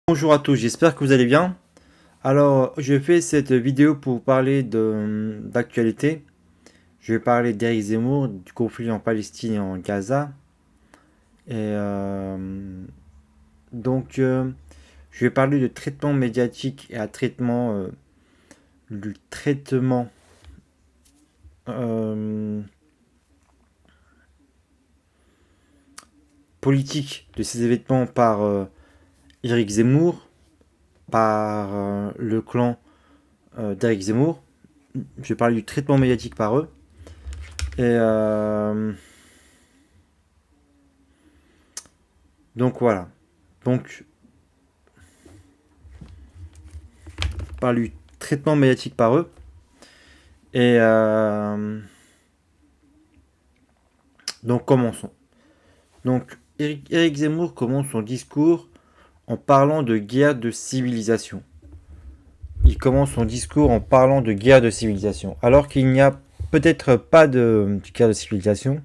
Bonjour à tous, j'espère que vous allez bien. Alors, je fais cette vidéo pour parler d'actualité. Je vais parler d'Éric Zemmour, du conflit en Palestine et en Gaza. Et donc, je vais parler de traitement médiatique et du traitement euh, politique de ces événements par Éric Zemmour, par le clan d'Éric Zemmour. Je vais parler du traitement médiatique par eux. Et donc voilà. Donc, par du traitement médiatique par eux. Et donc commençons. Donc Éric Zemmour commence son discours en parlant de guerre de civilisation. Il commence son discours en parlant de guerre de civilisation. Alors qu'il n'y a peut-être pas de guerre de civilisation.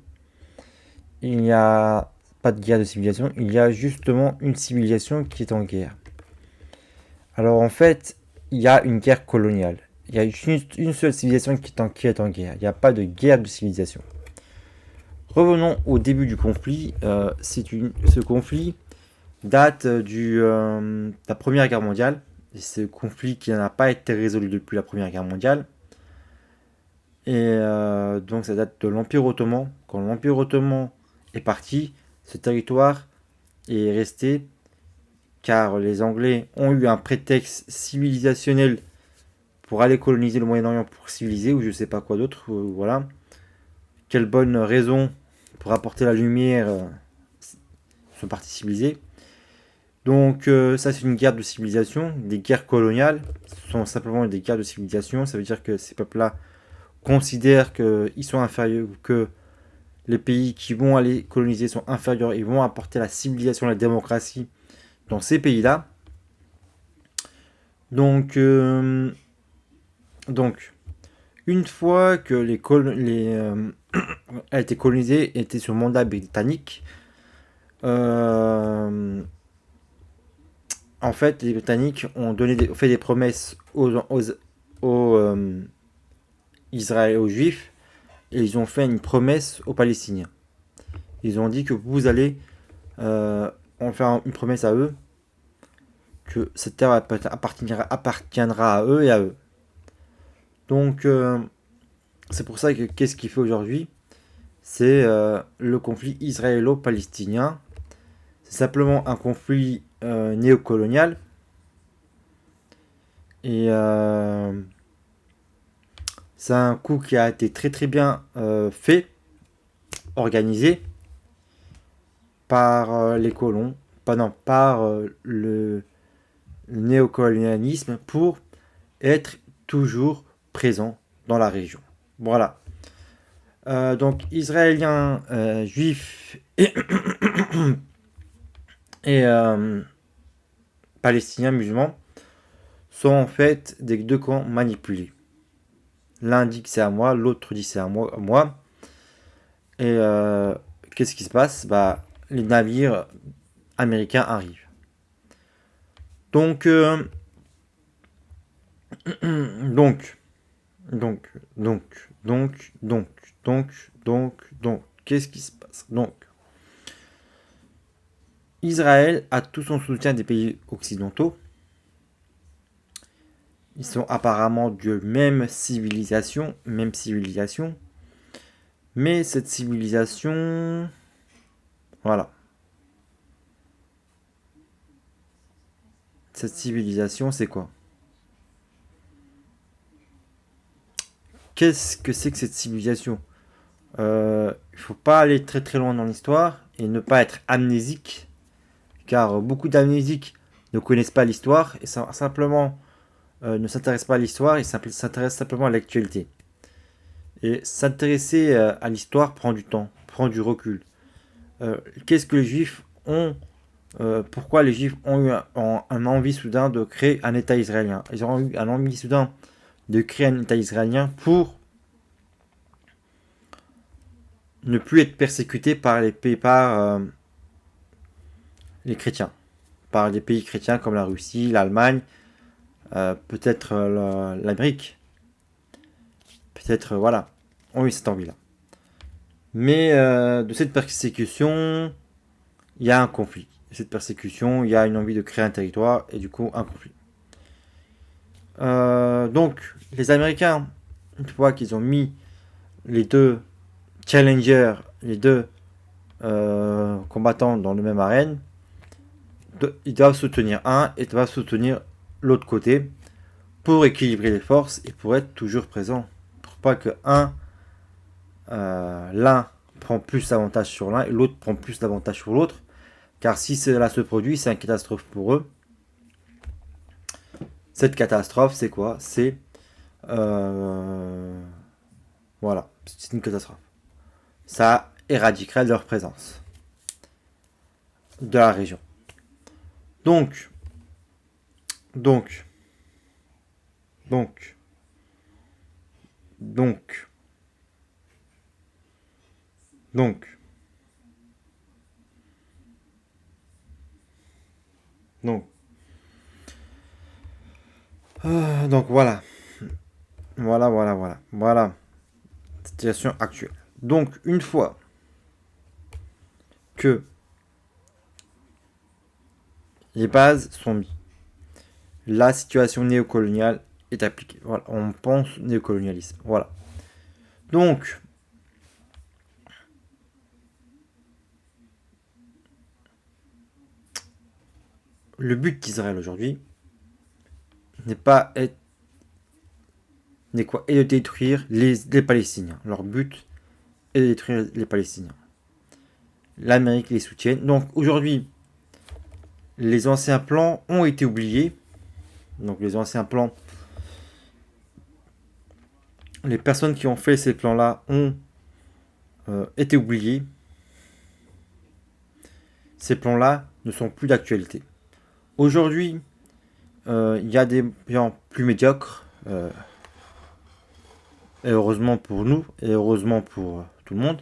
Il n'y a pas de guerre de civilisation. Il y a justement une civilisation qui est en guerre. Alors en fait, il y a une guerre coloniale. Il y a une seule civilisation qui est en guerre. Il n'y a pas de guerre de civilisation. Revenons au début du conflit. Ce conflit date de la Première Guerre mondiale. C'est un conflit qui n'a pas été résolu depuis la Première Guerre mondiale. Et donc ça date de l'Empire ottoman. Quand l'Empire ottoman est parti, ce territoire est resté car les Anglais ont eu un prétexte civilisationnel pour aller coloniser le Moyen-Orient pour civiliser ou je sais pas quoi d'autre. Voilà. Quelle bonne raison pour apporter la lumière sont partis civiliser. Donc ça c'est une guerre de civilisation. Des guerres coloniales sont simplement des guerres de civilisation. Ça veut dire que ces peuples-là considèrent qu'ils sont inférieurs, que les pays qui vont aller coloniser sont inférieurs et vont apporter la civilisation, la démocratie dans ces pays-là. Donc, une fois que a été colonisé, était sur mandat britannique, en fait, les Britanniques ont fait des promesses aux Israéliens, aux Juifs, et ils ont fait une promesse aux Palestiniens. Ils ont dit que vous allez en faire une promesse à eux, que cette terre appartiendra à eux et à eux. Donc, c'est pour ça que qu'est-ce qu'il fait aujourd'hui? C'est le conflit israélo-palestinien. C'est simplement un conflit néocolonial. Et c'est un coup qui a été très très bien fait, organisé par les colons, par le néocolonialisme pour être toujours présent dans la région. Voilà. Donc Israéliens, Juifs et Palestiniens musulmans sont en fait des deux camps manipulés. L'un dit que c'est à moi, l'autre dit c'est à moi. Et qu'est-ce qui se passe? Les navires américains arrivent. Donc, donc, donc, donc, qu'est-ce qui se passe? Donc, Israël a tout son soutien des pays occidentaux. Ils sont apparemment de même civilisation, mais cette civilisation, voilà, cette civilisation, c'est quoi? Qu'est-ce que c'est que cette civilisation? Il ne faut pas aller très très loin dans l'histoire et ne pas être amnésique, car beaucoup d'amnésiques ne connaissent pas l'histoire et simplement ne s'intéressent pas à l'histoire, ils s'intéressent simplement à l'actualité. Et s'intéresser à l'histoire prend du temps, prend du recul. Qu'est-ce que les Juifs ont Pourquoi les Juifs ont eu un envie soudain de créer un État israélien? Ils ont eu un envie soudain de créer un État israélien pour ne plus être persécutés par les chrétiens. par des pays chrétiens comme la Russie, l'Allemagne, peut-être l'Amérique. Peut-être, voilà, ont eu cette envie-là. Mais de cette persécution, il y a un conflit. Cette persécution, il y a une envie de créer un territoire et du coup un conflit. Donc, les Américains, une fois qu'ils ont mis les deux challengers, les deux combattants dans le même arène, ils doivent soutenir un et doivent soutenir l'autre côté pour équilibrer les forces et pour être toujours présent. Pour pas que l'un prend plus d'avantage sur l'un et l'autre prend plus d'avantage sur l'autre. Car si cela se produit, c'est une catastrophe pour eux. Cette catastrophe, c'est quoi? C'est voilà, c'est une catastrophe. Ça éradiquerait leur présence de la région. Donc, donc, donc, donc, donc, donc, donc voilà. Voilà. Situation actuelle. Donc, une fois que les bases sont mises, la situation néocoloniale est appliquée. Voilà, on pense néocolonialisme. Voilà. Donc, le but d'Israël aujourd'hui n'est pas être n'est quoi et de détruire les Palestiniens. Leur but est de détruire les Palestiniens. L'Amérique les soutient. Donc aujourd'hui, les anciens plans ont été oubliés. Donc les anciens plans, les personnes qui ont fait ces plans-là ont été oubliées. Ces plans-là ne sont plus d'actualité. Aujourd'hui, il y a des gens plus médiocres. Et heureusement pour nous, et heureusement pour tout le monde.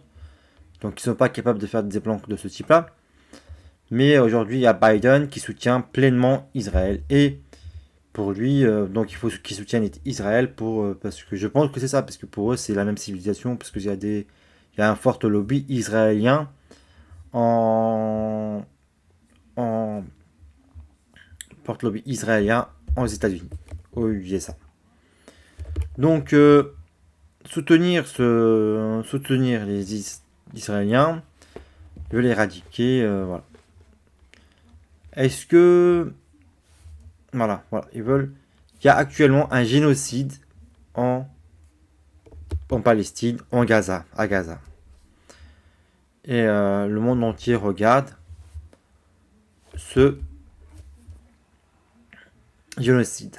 Donc ils ne sont pas capables de faire des plans de ce type-là. Mais aujourd'hui, il y a Biden qui soutient pleinement Israël. Et pour lui, donc il faut qu'ils soutiennent Israël parce que je pense que c'est ça, parce que pour eux, c'est la même civilisation, parce qu'il y a un fort lobby israélien en fort lobby israélien aux États-Unis, aux USA. Donc soutenir les Israéliens, de les éradiquer, voilà. Est-ce que voilà, ils veulent. Il y a actuellement un génocide en Palestine, à Gaza. Et le monde entier regarde ce génocide.